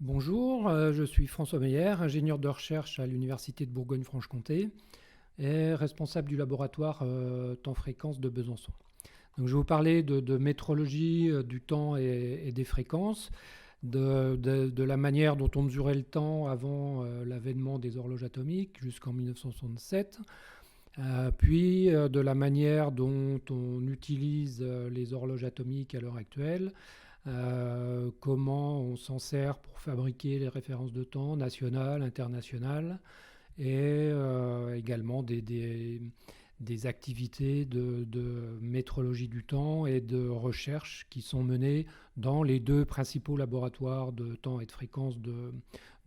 Bonjour, je suis François Meyer, ingénieur de recherche à l'Université de Bourgogne-Franche-Comté et responsable du laboratoire temps-fréquence de Besançon. Donc, je vais vous parler de métrologie du temps et des fréquences, de la manière dont on mesurait le temps avant l'avènement des horloges atomiques jusqu'en 1967, puis de la manière dont on utilise les horloges atomiques à l'heure actuelle, comment on s'en sert pour fabriquer les références de temps nationales, internationales, et également des activités de métrologie du temps et de recherche qui sont menées dans les deux principaux laboratoires de temps et de fréquence de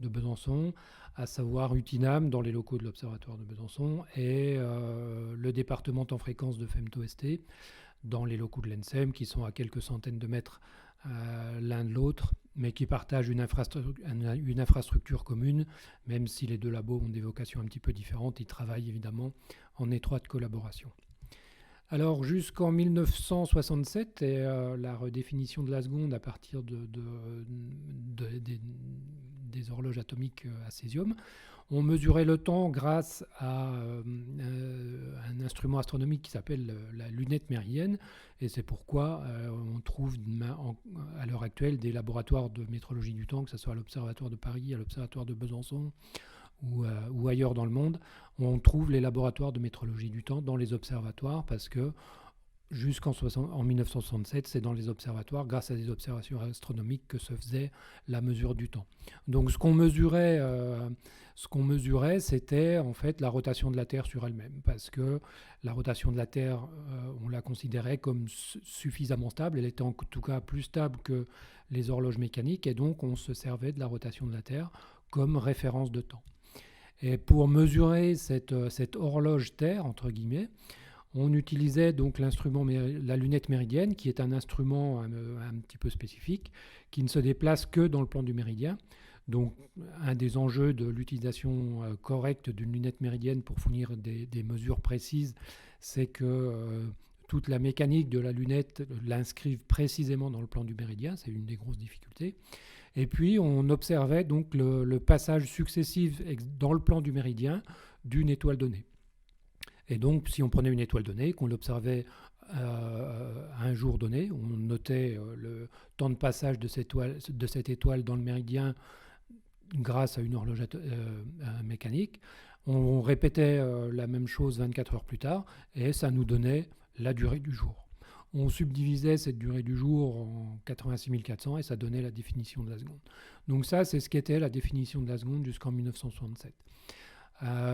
Besançon, à savoir UTINAM dans les locaux de l'Observatoire de Besançon et le département temps-fréquence de FEMTO-ST dans les locaux de l'ENSEM qui sont à quelques centaines de mètres l'un de l'autre, mais qui partagent une infrastructure commune, même si les deux labos ont des vocations un petit peu différentes, ils travaillent évidemment en étroite collaboration. Alors jusqu'en 1967 et la redéfinition de la seconde à partir des horloges atomiques à césium, on mesurait le temps grâce à un instrument astronomique qui s'appelle la lunette méridienne, et c'est pourquoi on trouve à l'heure actuelle des laboratoires de métrologie du temps, que ce soit à l'Observatoire de Paris, à l'Observatoire de Besançon ou ailleurs dans le monde. On trouve les laboratoires de métrologie du temps dans les observatoires parce que jusqu'en 1967, c'est dans les observatoires, grâce à des observations astronomiques, que se faisait la mesure du temps. Donc ce qu'on mesurait, c'était en fait la rotation de la Terre sur elle-même, parce que la rotation de la Terre, on la considérait comme suffisamment stable, elle était en tout cas plus stable que les horloges mécaniques, et donc on se servait de la rotation de la Terre comme référence de temps. Et pour mesurer cette horloge Terre, entre guillemets, on utilisait donc la lunette méridienne, qui est un instrument un petit peu spécifique, qui ne se déplace que dans le plan du méridien. Donc, un des enjeux de l'utilisation correcte d'une lunette méridienne pour fournir des mesures précises, c'est que toute la mécanique de la lunette l'inscrive précisément dans le plan du méridien. C'est une des grosses difficultés. Et puis, on observait donc le passage successif dans le plan du méridien d'une étoile donnée. Et donc, si on prenait une étoile donnée, qu'on l'observait à un jour donné, on notait le temps de passage de cette étoile dans le méridien grâce à une horloge mécanique. On répétait la même chose 24 heures plus tard, et ça nous donnait la durée du jour. On subdivisait cette durée du jour en 86 400 et ça donnait la définition de la seconde. Donc ça, c'est ce qu'était la définition de la seconde jusqu'en 1967.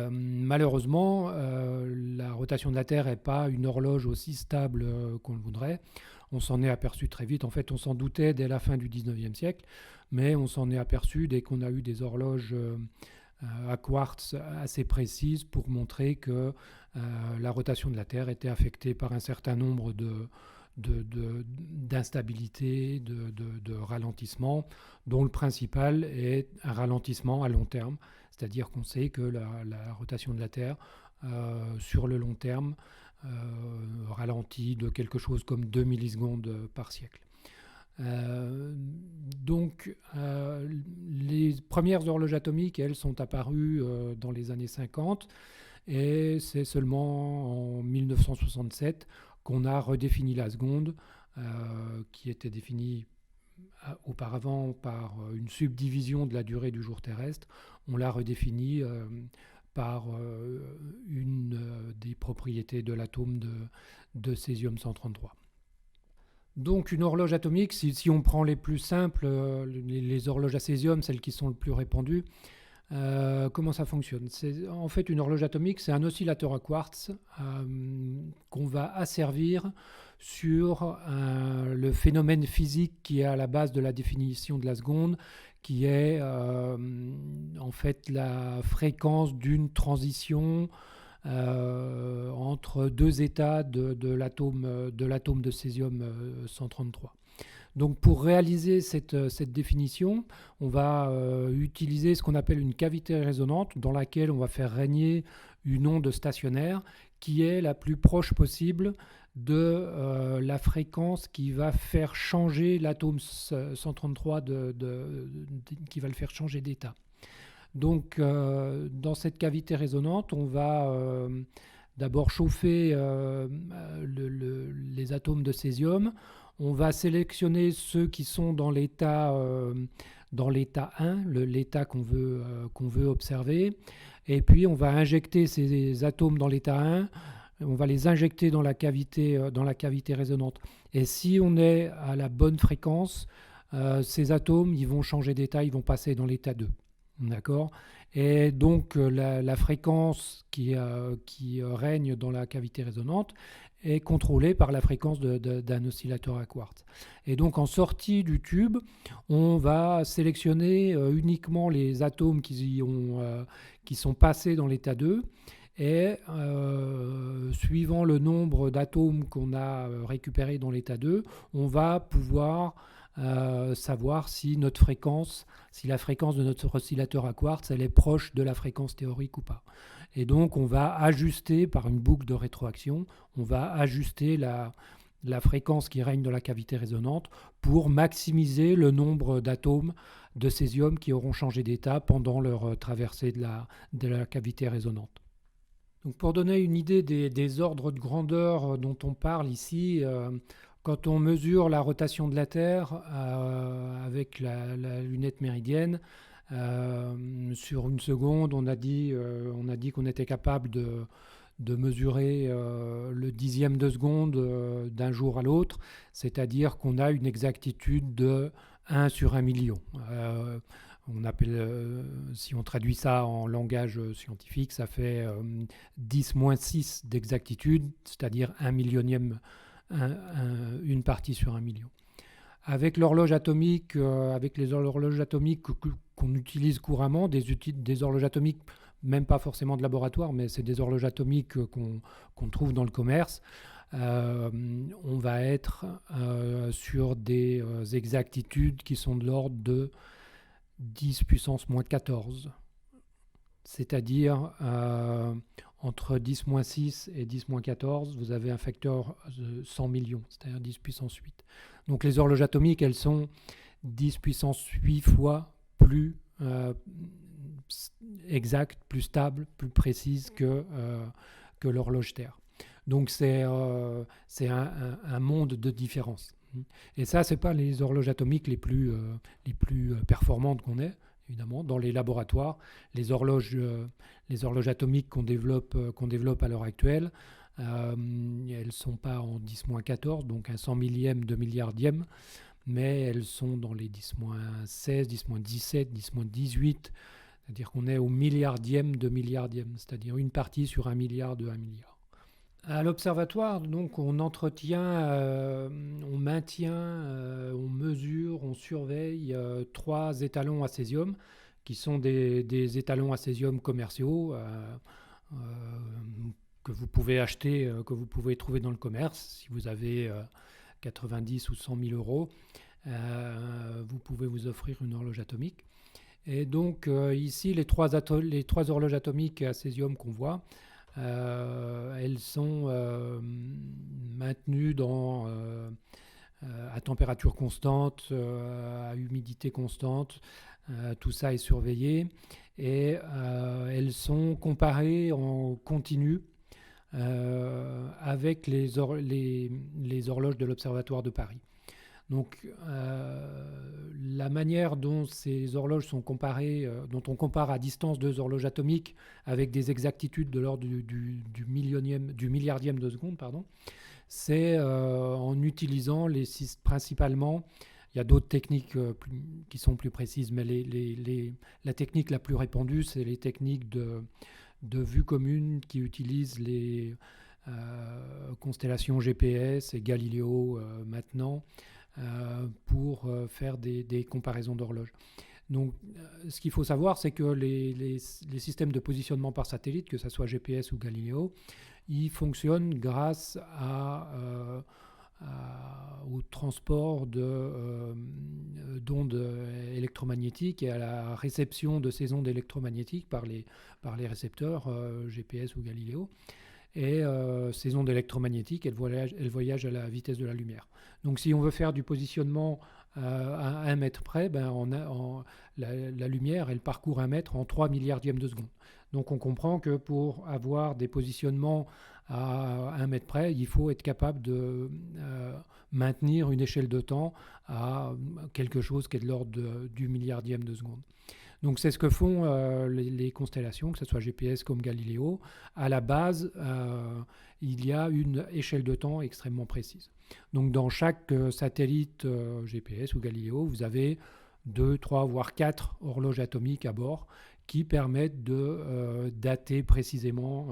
Malheureusement, la rotation de la Terre n'est pas une horloge aussi stable qu'on le voudrait. On s'en est aperçu très vite. En fait, on s'en doutait dès la fin du 19e siècle, mais on s'en est aperçu dès qu'on a eu des horloges à quartz assez précises pour montrer que la rotation de la Terre était affectée par un certain nombre d'instabilités, de ralentissements, dont le principal est un ralentissement à long terme. C'est-à-dire qu'on sait que la rotation de la Terre, sur le long terme, ralentit de quelque chose comme 2 millisecondes par siècle. Donc, les premières horloges atomiques, elles, sont apparues dans les années 50, et c'est seulement en 1967 qu'on a redéfini la seconde, qui était définie auparavant par une subdivision de la durée du jour terrestre. On l'a redéfinie par une des propriétés de l'atome de césium-133. Donc une horloge atomique, si on prend les plus simples, les horloges à césium, celles qui sont le plus répandues, comment ça fonctionne ? En fait, une horloge atomique, c'est un oscillateur à quartz qu'on va asservir sur le phénomène physique qui est à la base de la définition de la seconde, qui est en fait la fréquence d'une transition entre deux états de l'atome de césium 133. Donc pour réaliser cette définition, on va utiliser ce qu'on appelle une cavité résonante dans laquelle on va faire régner une onde stationnaire qui est la plus proche possible de la fréquence qui va faire changer l'atome 133 qui va le faire changer d'état. Donc dans cette cavité résonante, on va d'abord chauffer les atomes de césium. On va sélectionner ceux qui sont dans l'état 1, l'état qu'on veut observer. Et puis on va injecter ces atomes dans l'état 1, on va les injecter dans la cavité résonante. Et si on est à la bonne fréquence, ces atomes ils vont changer d'état, ils vont passer dans l'état 2. D'accord ? Et donc la fréquence qui règne dans la cavité résonante est contrôlée par la fréquence d'un oscillateur à quartz. Et donc en sortie du tube, on va sélectionner uniquement les atomes qui sont passés dans l'état 2. Et suivant le nombre d'atomes qu'on a récupérés dans l'état 2, on va pouvoir savoir si la fréquence de notre oscillateur à quartz, elle est proche de la fréquence théorique ou pas. Et donc on va ajuster par une boucle de rétroaction, on va ajuster la fréquence qui règne dans la cavité résonante pour maximiser le nombre d'atomes de césium qui auront changé d'état pendant leur traversée de la cavité résonante. Donc pour donner une idée des ordres de grandeur dont on parle ici, quand on mesure la rotation de la Terre avec la lunette méridienne, sur une seconde, on a dit qu'on était capable de mesurer le dixième de seconde d'un jour à l'autre, c'est-à-dire qu'on a une exactitude de 1 sur 1 million. On appelle, si on traduit ça en langage scientifique, ça fait 10-6 d'exactitude, c'est-à-dire 1 millionième, une partie sur 1 million. Avec l'horloge atomique, avec les horloges atomiques qu'on utilise couramment, des horloges atomiques, même pas forcément de laboratoire, mais c'est des horloges atomiques qu'on trouve dans le commerce, on va être sur des exactitudes qui sont de l'ordre de 10 puissance moins 14, c'est-à-dire entre 10 moins 6 et 10 moins 14, vous avez un facteur de 100 millions, c'est-à-dire 10 puissance 8. Donc les horloges atomiques, elles sont 10 puissance 8 fois plus exactes, plus stables, plus précises que l'horloge Terre. Donc c'est un monde de différence. Et ça, ce n'est pas les horloges atomiques les plus performantes qu'on ait, évidemment. Dans les laboratoires, les horloges atomiques qu'on développe à l'heure actuelle, elles ne sont pas en 10-14, donc un 100 millième de milliardième, mais elles sont dans les 10-16, 10-17, 10-18, c'est-à-dire qu'on est au milliardième de milliardième, c'est-à-dire une partie sur 1 milliard de 1 milliard. À l'observatoire, donc, on entretient, on maintient, on mesure, on surveille 3 étalons à césium, qui sont des étalons à césium commerciaux que vous pouvez acheter, que vous pouvez trouver dans le commerce. Si vous avez 90 ou 100 000 euros, vous pouvez vous offrir une horloge atomique. Et donc ici, les trois horloges atomiques à césium qu'on voit, elles sont maintenues à température constante, à humidité constante. Tout ça est surveillé et elles sont comparées en continu avec les horloges de l'Observatoire de Paris. Donc la manière dont ces horloges sont comparées, dont on compare à distance 2 horloges atomiques avec des exactitudes de l'ordre du milliardième de seconde, c'est en utilisant principalement, il y a d'autres techniques qui sont plus précises, mais la technique la plus répandue, c'est les techniques de vue commune qui utilisent les constellations GPS et Galileo maintenant, pour faire des comparaisons d'horloges. Donc, ce qu'il faut savoir, c'est que les systèmes de positionnement par satellite, que ce soit GPS ou Galileo, ils fonctionnent grâce à au transport d'ondes électromagnétiques et à la réception de ces ondes électromagnétiques par les récepteurs GPS ou Galileo. Et ces ondes électromagnétiques, elles voyagent à la vitesse de la lumière. Donc si on veut faire du positionnement à 1 mètre près, la lumière, elle parcourt 1 mètre en 3 milliardièmes de seconde. Donc on comprend que pour avoir des positionnements à 1 mètre près, il faut être capable de maintenir une échelle de temps à quelque chose qui est de l'ordre du milliardième de seconde. Donc c'est ce que font les constellations, que ce soit GPS comme Galileo. À la base, il y a une échelle de temps extrêmement précise. Donc dans chaque satellite GPS ou Galileo, vous avez 2, 3, voire 4 horloges atomiques à bord qui permettent de dater précisément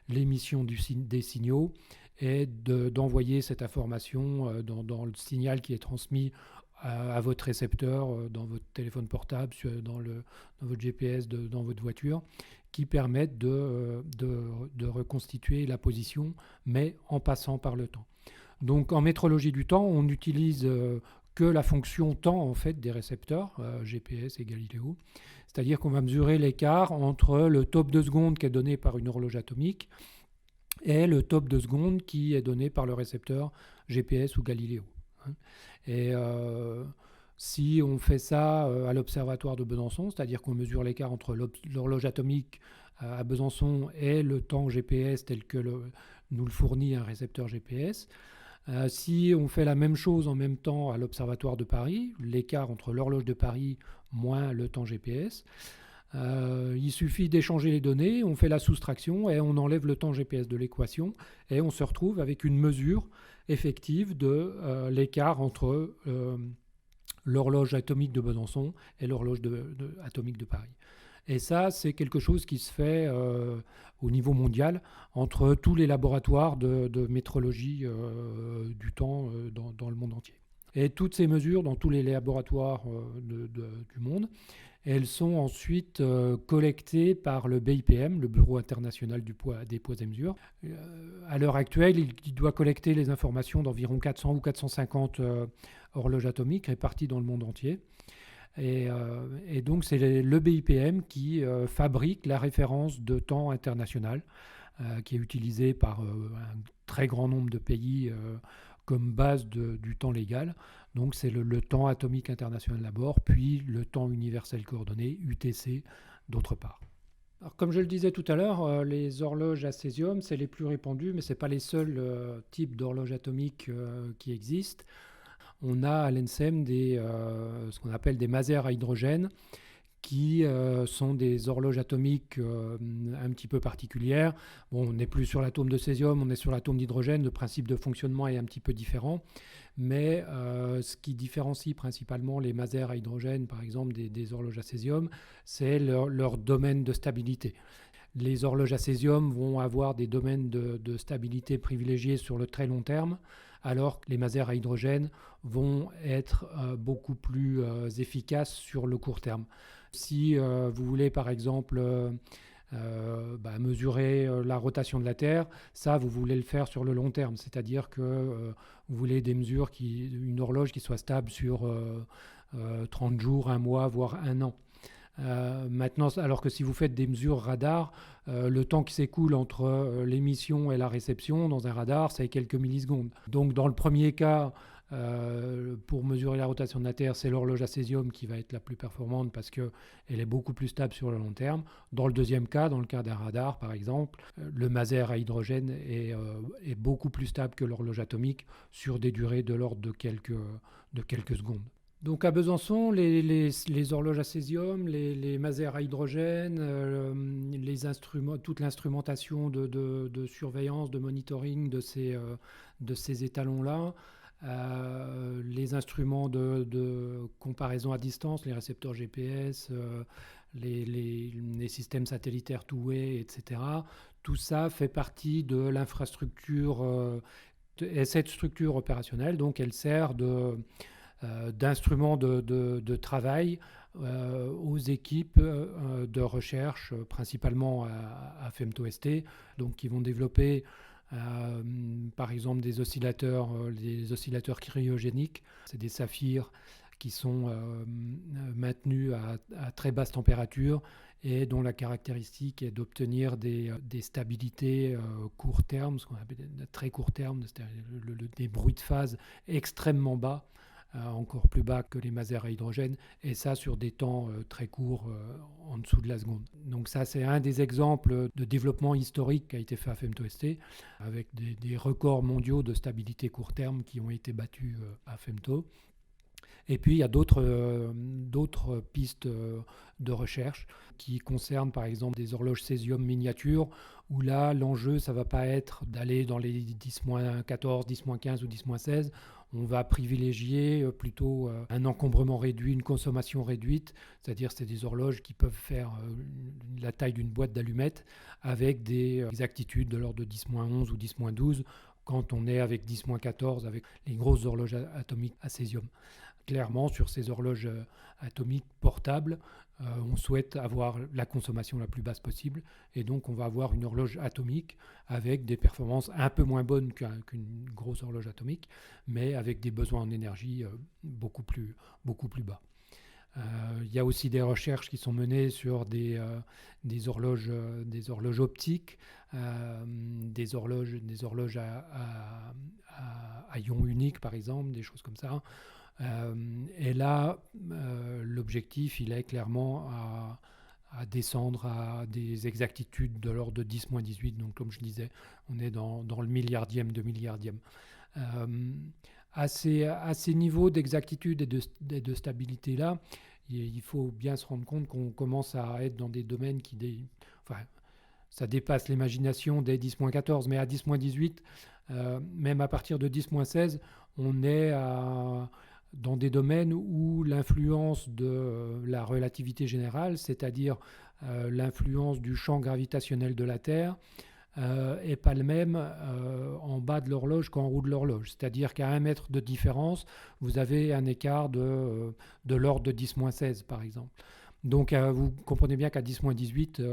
l'émission des signaux et d'envoyer cette information dans le signal qui est transmis à votre récepteur, dans votre téléphone portable, dans votre GPS, dans votre voiture, qui permettent de reconstituer la position, mais en passant par le temps. Donc en métrologie du temps, on n'utilise que la fonction temps en fait, des récepteurs, GPS et Galileo. C'est-à-dire qu'on va mesurer l'écart entre le top de seconde qui est donné par une horloge atomique et le top de seconde qui est donné par le récepteur GPS ou Galileo. Et si on fait ça à l'observatoire de Besançon, c'est-à-dire qu'on mesure l'écart entre l'horloge atomique à Besançon et le temps GPS tel que nous le fournit un récepteur GPS, si on fait la même chose en même temps à l'observatoire de Paris, l'écart entre l'horloge de Paris moins le temps GPS, il suffit d'échanger les données, on fait la soustraction et on enlève le temps GPS de l'équation et on se retrouve avec une mesure effective de l'écart entre l'horloge atomique de Besançon et l'horloge atomique de Paris. Et ça, c'est quelque chose qui se fait au niveau mondial entre tous les laboratoires de métrologie du temps dans le monde entier. Et toutes ces mesures dans tous les laboratoires du monde, elles sont ensuite collectées par le BIPM, le Bureau international des poids et mesures. À l'heure actuelle, il doit collecter les informations d'environ 400 ou 450 horloges atomiques réparties dans le monde entier. Et donc, c'est le BIPM qui fabrique la référence de temps international, qui est utilisée par un très grand nombre de pays comme base du temps légal. Donc c'est le temps atomique international d'abord, puis le temps universel coordonné, UTC, d'autre part. Alors, comme je le disais tout à l'heure, les horloges à césium, c'est les plus répandus, mais ce n'est pas les seuls types d'horloges atomiques qui existent. On a à l'ENSEM ce qu'on appelle des masers à hydrogène, qui sont des horloges atomiques un petit peu particulières. Bon, on n'est plus sur l'atome de césium, on est sur l'atome d'hydrogène. Le principe de fonctionnement est un petit peu différent. Mais ce qui différencie principalement les masers à hydrogène, par exemple, des horloges à césium, c'est leur domaine de stabilité. Les horloges à césium vont avoir des domaines de stabilité privilégiés sur le très long terme, alors que les masers à hydrogène vont être beaucoup plus efficaces sur le court terme. Si vous voulez par exemple mesurer la rotation de la Terre, ça vous voulez le faire sur le long terme, c'est-à-dire que vous voulez des mesures, une horloge qui soit stable sur 30 jours, 1 mois, voire 1 an. Maintenant, alors que si vous faites des mesures radar, le temps qui s'écoule entre l'émission et la réception dans un radar, c'est quelques millisecondes. Donc dans le premier cas, pour mesurer la rotation de la Terre, c'est l'horloge à césium qui va être la plus performante parce qu'elle est beaucoup plus stable sur le long terme. Dans le deuxième cas, dans le cas d'un radar par exemple, le maser à hydrogène est beaucoup plus stable que l'horloge atomique sur des durées de l'ordre de quelques secondes. Donc à Besançon, les horloges à césium, les masers à hydrogène, les instruments, toute l'instrumentation de surveillance, de monitoring de ces étalons-là, les instruments de comparaison à distance, les récepteurs GPS, les systèmes satellitaires two-way, etc. Tout ça fait partie de l'infrastructure, et cette structure opérationnelle, donc elle sert d'instruments de travail aux équipes de recherche, principalement à FEMTO-ST, donc qui vont développer Par exemple les oscillateurs cryogéniques, c'est des saphirs qui sont maintenus à très basse température et dont la caractéristique est d'obtenir des stabilités court terme, ce qu'on appelle très court terme, c'est-à-dire des bruits de phase extrêmement bas, encore plus bas que les masers à hydrogène, et ça sur des temps très courts, en dessous de la seconde. Donc ça, c'est un des exemples de développement historique qui a été fait à FemtoST, avec des records mondiaux de stabilité court terme qui ont été battus à Femto. Et puis il y a d'autres pistes de recherche qui concernent par exemple des horloges césium miniatures, où là l'enjeu ça ne va pas être d'aller dans les 10-14, 10-15 ou 10-16. On va privilégier plutôt un encombrement réduit, une consommation réduite, c'est-à-dire c'est des horloges qui peuvent faire la taille d'une boîte d'allumettes avec des exactitudes de l'ordre de 10-11 ou 10-12 quand on est avec 10-14 avec les grosses horloges atomiques à césium. Clairement, sur ces horloges atomiques portables, on souhaite avoir la consommation la plus basse possible, et donc on va avoir une horloge atomique avec des performances un peu moins bonnes qu'une grosse horloge atomique, mais avec des besoins en énergie beaucoup plus bas. Il y a aussi des recherches qui sont menées sur des horloges optiques, des horloges à ion unique par exemple, des choses comme ça. Et là, l'objectif, il est clairement à descendre à des exactitudes de l'ordre de 10-18. Donc, comme je disais, on est dans le milliardième de milliardième. À ces niveaux d'exactitude et de stabilité-là, il faut bien se rendre compte qu'on commence à être dans des domaines ça dépasse l'imagination des 10-14, mais à 10-18, même à partir de 10-16, on est dans des domaines où l'influence de la relativité générale, c'est-à-dire l'influence du champ gravitationnel de la Terre, n'est pas le même en bas de l'horloge qu'en haut de l'horloge. C'est-à-dire qu'à 1 mètre de différence, vous avez un écart de l'ordre de 10-16 par exemple. Donc vous comprenez bien qu'à 10-18,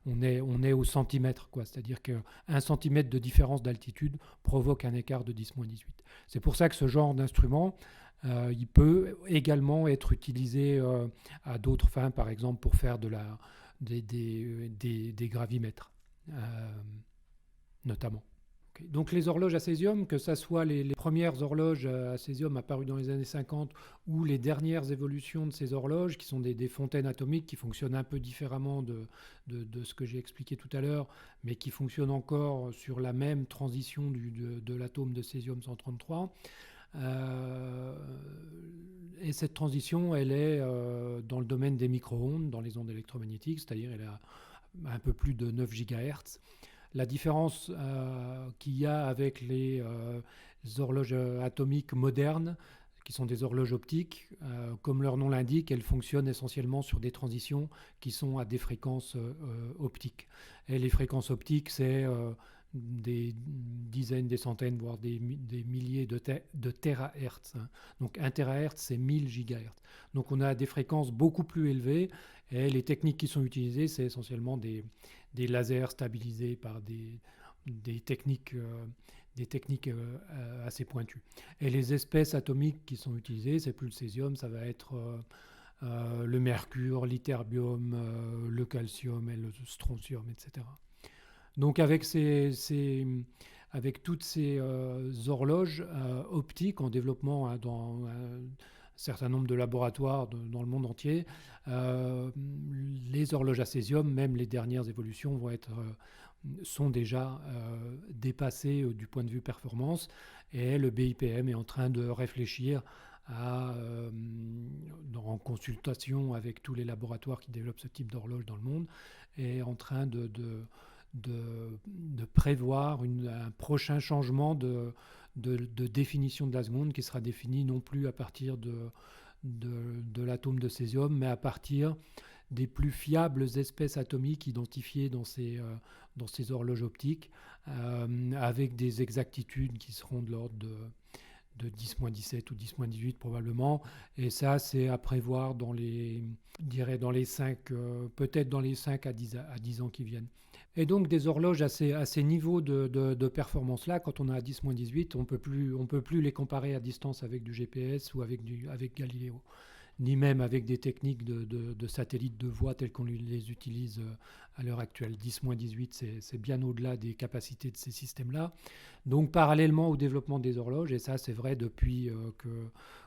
on est au centimètre, quoi. C'est-à-dire qu'1 centimètre de différence d'altitude provoque un écart de 10-18. C'est pour ça que ce genre d'instrument, il peut également être utilisé à d'autres fins, par exemple pour faire des gravimètres, notamment. Okay. Donc les horloges à césium, que ce soit les premières horloges à césium apparues dans les années 50 ou les dernières évolutions de ces horloges, qui sont des fontaines atomiques qui fonctionnent un peu différemment de ce que j'ai expliqué tout à l'heure, mais qui fonctionnent encore sur la même transition de l'atome de césium-133. Et cette transition, elle est dans le domaine des micro-ondes, dans les ondes électromagnétiques, c'est-à-dire elle a un peu plus de 9 GHz. La différence qu'il y a avec les horloges atomiques modernes, qui sont des horloges optiques, comme leur nom l'indique, elles fonctionnent essentiellement sur des transitions qui sont à des fréquences optiques. Et les fréquences optiques, c'est des dizaines, des centaines, voire des milliers de terahertz. Donc 1 terahertz, c'est 1000 gigahertz. Donc on a des fréquences beaucoup plus élevées, et les techniques qui sont utilisées, c'est essentiellement des lasers stabilisés par des techniques assez pointues. Et les espèces atomiques qui sont utilisées, c'est plus le césium, ça va être le mercure, l'ytterbium, le calcium et le strontium, etc. Donc avec toutes ces horloges optiques en développement dans un certain nombre de laboratoires dans le monde entier, les horloges à césium, même les dernières évolutions, sont déjà dépassées du point de vue performance, et le BIPM est en train de réfléchir en consultation avec tous les laboratoires qui développent ce type d'horloge dans le monde, est en train de prévoir un prochain changement de définition de la seconde, qui sera définie non plus à partir de l'atome de césium, mais à partir des plus fiables espèces atomiques identifiées dans ces horloges optiques, avec des exactitudes qui seront de l'ordre de 10-17 ou 10-18 probablement. Et ça, c'est à prévoir dans les 5, peut-être dans les 5 à 10 ans qui viennent. Et donc des horloges à ces niveaux de performance-là, quand on est à 10-18, on peut plus les comparer à distance avec du GPS ou avec Galileo, ni même avec des techniques de satellites de voie telles qu'on les utilise à l'heure actuelle. 10-18, c'est bien au-delà des capacités de ces systèmes-là. Donc parallèlement au développement des horloges, et ça c'est vrai depuis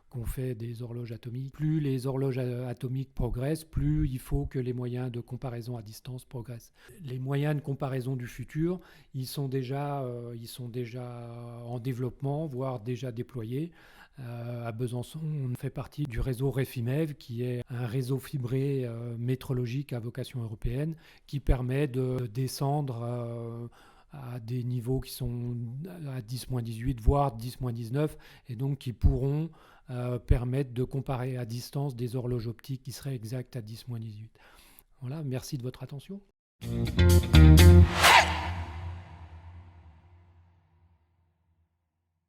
qu'on fait des horloges atomiques, plus les horloges atomiques progressent, plus il faut que les moyens de comparaison à distance progressent. Les moyens de comparaison du futur, ils sont déjà en développement, voire déjà déployés. À Besançon, on fait partie du réseau REFIMEV, qui est un réseau fibré métrologique à vocation européenne, qui permet de descendre à des niveaux qui sont à 10-18, voire 10-19, et donc qui pourront permettre de comparer à distance des horloges optiques qui seraient exactes à 10-18. Voilà, merci de votre attention.